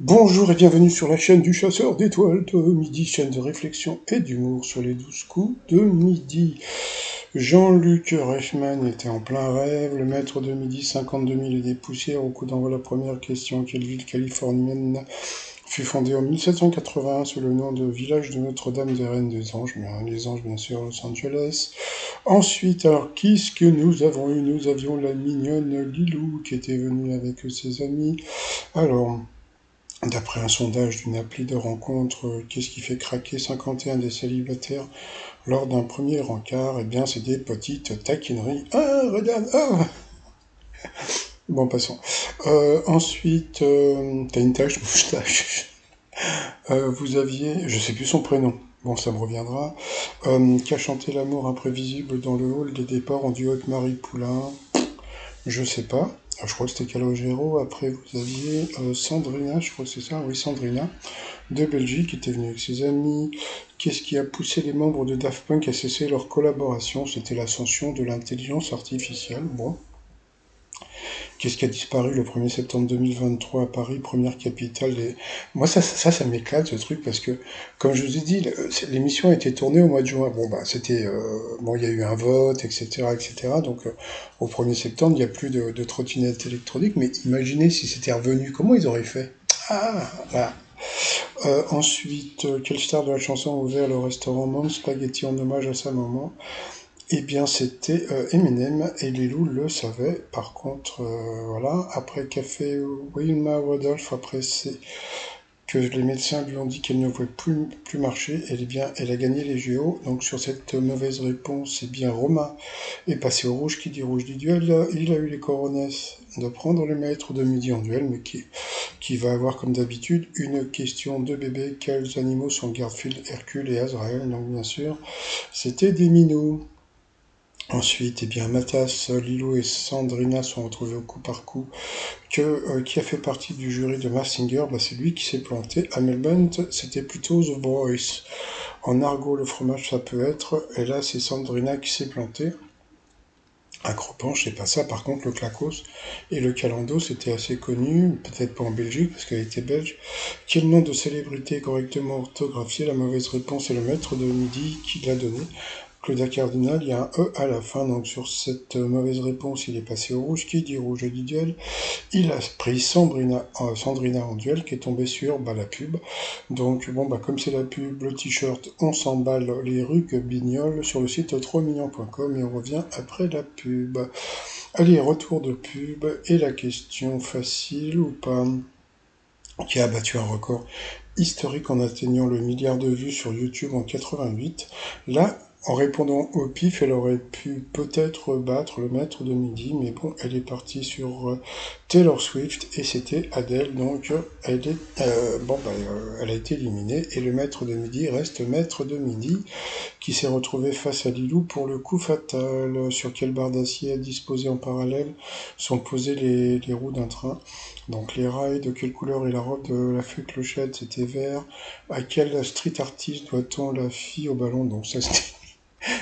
Bonjour et bienvenue sur la chaîne du chasseur d'étoiles de midi, chaîne de réflexion et d'humour sur les 12 coups de midi. Jean-Luc Reichmann était en plein rêve, le maître de midi, 52 000 et des poussières. Au coup d'envoi, la première question: quelle ville californienne fut fondée en 1780 sous le nom de village de Notre-Dame des Reines des Anges? Les Anges, bien sûr, Los Angeles. Ensuite, alors, qu'est-ce que nous avons eu? Nous avions la mignonne Lilou qui était venue avec ses amis. Alors, d'après un sondage d'une appli de rencontre, qu'est-ce qui fait craquer 51 des célibataires lors d'un premier rencard? Eh bien, c'est des petites taquineries. Ah, regarde, ah. Bon, passons. Ensuite, t'as une tache, moustache. Vous aviez, je sais plus son prénom. Bon, ça me reviendra. Qui a chanté l'amour imprévisible dans le hall des départs en duo avec Marie Poulain? Je sais pas. Je crois que c'était Calogero. Après, vous aviez Sandrina, je crois que c'est ça. Oui, Sandrina, de Belgique, qui était venue avec ses amis. Qu'est-ce qui a poussé les membres de Daft Punk à cesser leur collaboration? C'était l'ascension de l'intelligence artificielle. Bon. Qu'est-ce qui a disparu le 1er septembre 2023 à Paris, première capitale des... Moi, ça m'éclate, ce truc, parce que, comme je vous ai dit, l'émission a été tournée au mois de juin. Bon, bah, c'était... bon, il y a eu un vote, etc., etc. Donc, au 1er septembre, il n'y a plus de trottinettes électroniques, mais imaginez si c'était revenu, comment ils auraient fait? Ah, voilà. Ensuite, quelle star de la chanson a ouvert le restaurant Mom Spaghetti en hommage à sa maman? Eh bien, c'était Eminem, et Lilou le savait. Par contre, voilà, après qu'a fait Wilma Rudolph, après c'est que les médecins lui ont dit qu'elle ne pouvait plus marcher, elle a gagné les JO. Donc sur cette mauvaise réponse, c'est bien Romain est passé au rouge. Qui dit rouge du duel. Il a eu les coronesses de prendre le maître de midi en duel, mais qui va avoir comme d'habitude une question de bébé: quels animaux sont Garfield, Hercule et Azrael? Donc bien sûr, c'était des minous. Ensuite, eh bien, Mathias, Lilo et Sandrina sont retrouvés au coup par coup. Qui a fait partie du jury de Masked Singer? Bah, c'est lui qui s'est planté. À Melbourne, c'était plutôt The Boys. En argot, le fromage, ça peut être. Et là, c'est Sandrina qui s'est plantée. À Cropanche, c'est pas ça. Par contre, le Clacos et le Calando, c'était assez connu. Peut-être pas en Belgique, parce qu'elle était belge. Quel nom de célébrité est correctement orthographié? La mauvaise réponse est le maître de midi qui l'a donné. Claudia Cardinal, il y a un E à la fin, donc sur cette mauvaise réponse, il est passé au rouge. Qui dit rouge dit duel? Il a pris Sandrina en duel, qui est tombée sur la pub. Donc, bon, comme c'est la pub, le t-shirt, on s'emballe les rues Bignoles sur le site trotsmignon.com et on revient après la pub. Allez, retour de pub, et la question facile ou pas? Qui a battu un record historique en atteignant le milliard de vues sur YouTube en 88. Là, en répondant au pif, elle aurait pu peut-être battre le maître de midi, mais bon, elle est partie sur Taylor Swift et c'était Adele, donc elle a été éliminée et le maître de midi reste maître de midi qui s'est retrouvé face à Lilou pour le coup fatal. Sur quelle barre d'acier disposée en parallèle sont posées les roues d'un train? Donc les rails, de quelle couleur est la robe de la fée Clochette? C'était vert. À quel street artiste doit-on la fille au ballon? Donc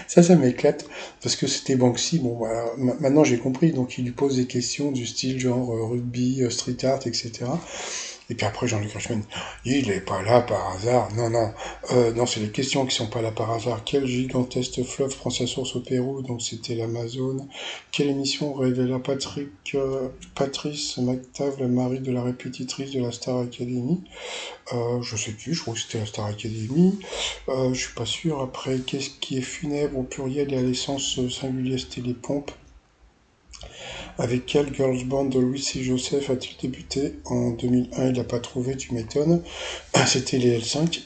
ça m'éclate, parce que c'était Banksy. Bon, voilà, maintenant j'ai compris. Donc il lui pose des questions du style genre rugby, street art, etc. Et puis après, Jean-Luc Reichmann, il n'est pas là par hasard. Non, non. Non, c'est les questions qui sont pas là par hasard. Quel gigantesque fleuve prend sa source au Pérou? Donc c'était l'Amazone. Quelle émission révéla Patrice McTav, le mari de la répétitrice de la Star Academy? Je sais plus, je crois que c'était la Star Academy. Je suis pas sûr. Après, qu'est-ce qui est funèbre au pluriel et à l'essence singulier? C'était les pompes. Avec quel girls band de Louis C. Joseph a-t-il débuté en 2001? Il n'a pas trouvé, tu m'étonnes. C'était les L5.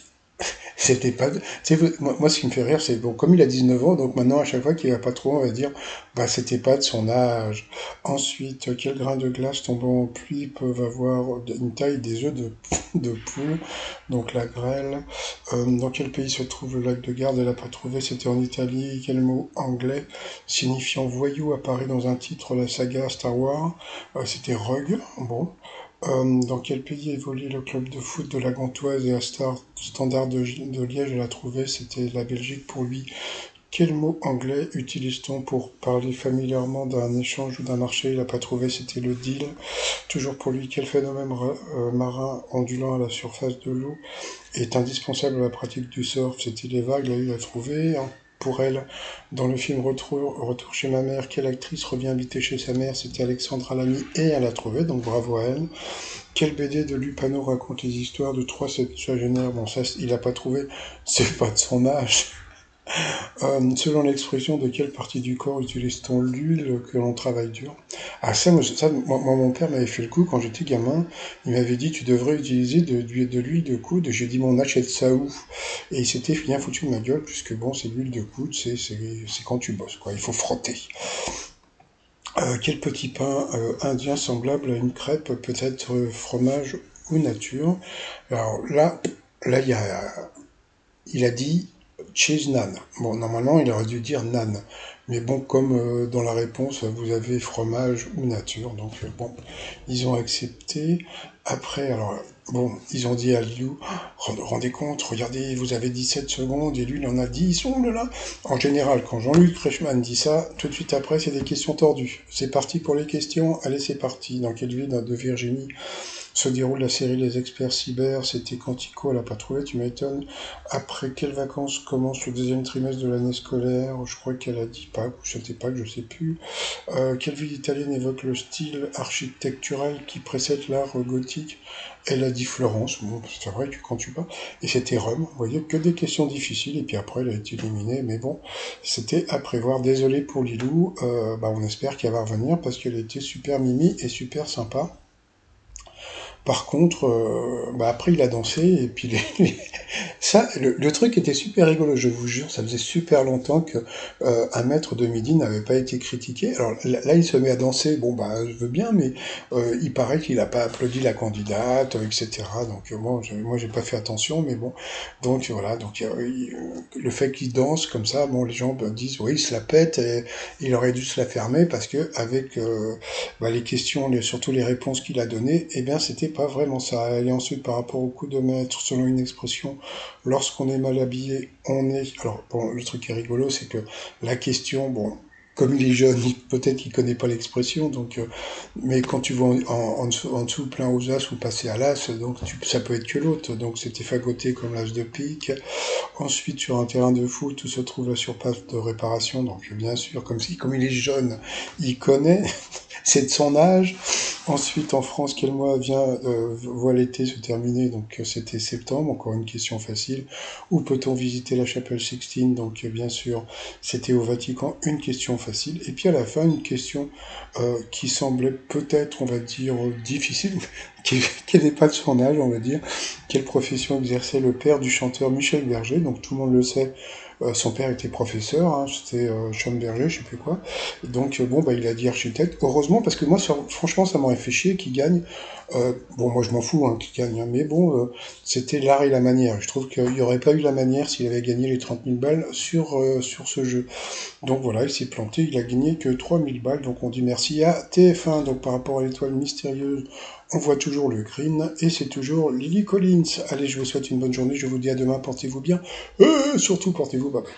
C'était pas... Tu sais, moi, ce qui me fait rire, c'est, bon, comme il a 19 ans, donc maintenant, à chaque fois qu'il va pas trop, on va dire, c'était pas de son âge. Ensuite, quels grains de glace tombant en pluie peuvent avoir une taille des œufs de poule? Donc la grêle. Dans quel pays se trouve le lac de Garde? Elle a pas trouvé, c'était en Italie. Quel mot anglais signifiant voyou apparaît dans un titre de la saga Star Wars? C'était Rogue. Bon. Dans quel pays évolue le club de foot de la Gantoise et à Standard de Liège? Elle a trouvé, c'était la Belgique pour lui. Quel mot anglais utilise-t-on pour parler familièrement d'un échange ou d'un marché? Il n'a pas trouvé, c'était le deal. Toujours pour lui, quel phénomène marin ondulant à la surface de l'eau est indispensable à la pratique du surf? C'était les vagues, là il a trouvé. Hein. Pour elle, dans le film Retour chez ma mère, quelle actrice revient habiter chez sa mère? C'était Alexandra Lamy et elle a trouvé, donc bravo à elle. Quelle BD de Lupano raconte les histoires de trois septuagénaires? Bon, ça, il n'a pas trouvé, c'est pas de son âge. Selon l'expression de quelle partie du corps utilise-t-on l'huile que l'on travaille dur? Ah moi, mon père m'avait fait le coup quand j'étais gamin. Il m'avait dit tu devrais utiliser de l'huile de coude. J'ai dit on achète ça où? Et il s'était bien foutu de ma gueule puisque bon c'est l'huile de coude, c'est quand tu bosses quoi. Il faut frotter. Quel petit pain indien semblable à une crêpe peut être fromage ou nature? Alors là il a dit cheese naan. Bon, normalement, il aurait dû dire naan. Mais bon, comme dans la réponse, vous avez fromage ou nature. Donc, bon, ils ont accepté. Après, alors, bon, ils ont dit à Liu, rendez compte, regardez, vous avez 17 secondes, et lui, il en a 10. Oh là là. En général, quand Jean-Luc Reichmann dit ça, tout de suite après, c'est des questions tordues. C'est parti pour les questions. Allez, c'est parti. Dans quelle ville de Virginie se déroule la série Les Experts Cyber? C'était Quantico, elle a pas trouvé, tu m'étonnes. Après quelles vacances commence le deuxième trimestre de l'année scolaire? Je crois qu'elle a dit Pâques, ou c'était Pâques, je sais plus. Quelle ville italienne évoque le style architectural qui précède l'art gothique? Elle a dit Florence, bon, c'est vrai que quand tu vas. Et c'était Rome, vous voyez, que des questions difficiles, et puis après elle a été éliminée, mais bon, c'était à prévoir. Désolé pour Lilou, on espère qu'elle va revenir parce qu'elle était super mimi et super sympa. Par contre, après il a dansé et puis ça, le truc était super rigolo, je vous jure, ça faisait super longtemps que un maître de midi n'avait pas été critiqué. Alors là, il se met à danser, bon bah je veux bien, mais il paraît qu'il n'a pas applaudi la candidate, etc. Donc moi j'ai pas fait attention, mais bon, donc voilà, donc le fait qu'il danse comme ça, bon les gens disent oui il se la pète et il aurait dû se la fermer parce que avec les questions, surtout les réponses qu'il a données, eh bien c'était pas vraiment ça. Et ensuite par rapport au coup de maître, selon une expression, lorsqu'on est mal habillé, on est... Alors, bon, le truc qui est rigolo, c'est que la question, bon, comme il est jeune, peut-être qu'il connaît pas l'expression, donc, mais quand tu vois en dessous plein aux as ou passer à l'as, donc ça peut être que l'autre. Donc c'était fagoté comme l'as de pique. Ensuite, sur un terrain de foot, où se trouve la surface de réparation, donc bien sûr, comme il est jeune, il connaît, c'est de son âge. Ensuite, en France, quel mois voit l'été se terminer? Donc c'était septembre, encore une question facile. Où peut-on visiter la chapelle Sixtine? Donc bien sûr, c'était au Vatican, une question facile. Et puis à la fin, une question qui semblait peut-être, on va dire, difficile, qui n'est pas de son âge, on va dire. Quelle profession exerçait le père du chanteur Michel Berger? Donc tout le monde le sait, son père était professeur, hein, c'était Sean Berger, je sais plus quoi. Donc il a dit architecte. Heureusement, parce que moi, franchement, ça m'aurait fait chier qu'il gagne. Moi je m'en fous hein, qu'il gagne, hein, mais bon, c'était l'art et la manière. Je trouve qu'il n'y aurait pas eu la manière s'il avait gagné les 30 000 balles sur ce jeu. Donc voilà, il s'est planté, il a gagné que 3 000 balles, donc on dit merci à TF1. Donc par rapport à l'étoile mystérieuse, on voit toujours le green, et c'est toujours Lily Collins. Allez, je vous souhaite une bonne journée, je vous dis à demain, portez-vous bien, et surtout portez-vous, bye bye.